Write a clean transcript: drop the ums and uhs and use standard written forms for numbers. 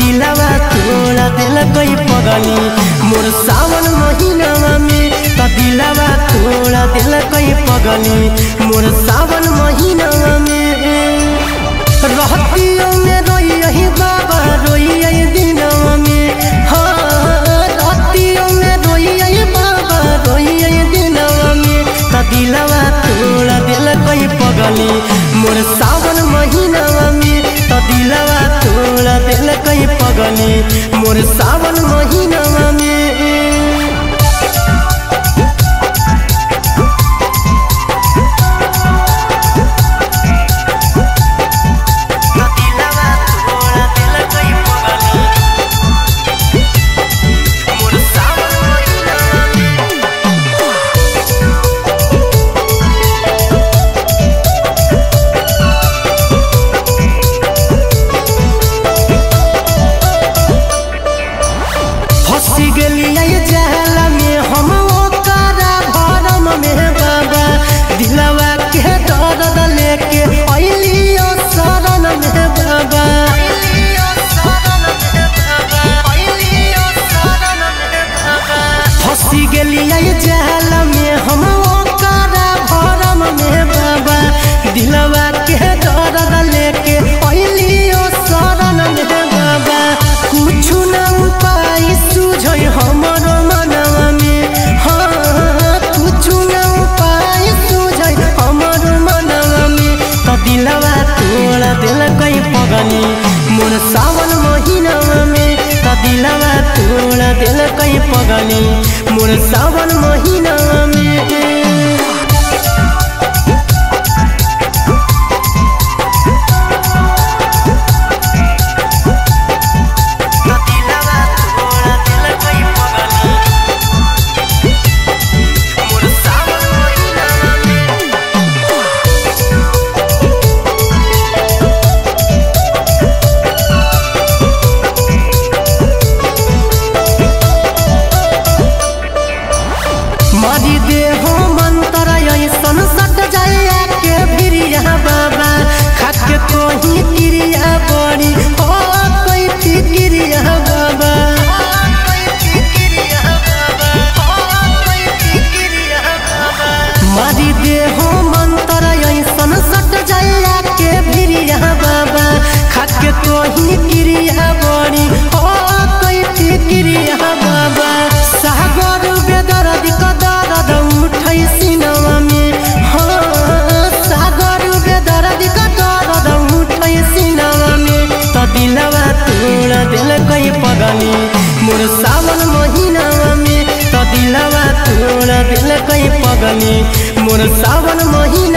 दिलवा तोड़ा दिल कोई पगली मोर सावन महीनावा में त दिलवा तोड़ा दिल कोई पगली मोर सावन महीनावा में रहतियों में रोई यही बाबा रोई यही दिनवा में रहतियों में रोई यही बाबा रोई यही दिनवा में त दिलवा तोड़ा दिल कोई पगली मोर सावन महीनावा में त दिलवा तोड़ा दिल कोई पगली मोर सावन महीनावा में दिलवा के दर्द लेके अइलियो शरण में बाबा फंसी गेलिया जाल में हम ओकरा भरम में बाबा दिलवा के दर्द लेके अइलियो शरण में बाबा कुछ न उपाय सूझे हमरो मनवा में कुछ न उपाय हमर मनवा में त दिलवा तोड़ा दिल कोई पगली मोर सावन महीनावा में त दिलवा तोड़ा दिल कोई पगली मोर सावन महीनावा में मारी दे हो मंत्र ऐसन सट जाए के भिरिया बाबा खाके कोही क्रिया बड़ी हो कोई क्रिया बाबा मारी दे हो मंत्र ऐसन सट जाए के भिरिया बाबा खाके कोही क्रिया बड़ी हो कोई क्रिया बाबा सागर बेदर्द कदर्द उठै सिनवा में सागर बेदर्द कदर्द उठै सिनवा में त दिलवा तोड़ा दिल कोई पगली मोर सावन महीनावा में त दिलवा तोड़ा दिल कोई पगली मोर सावन महीना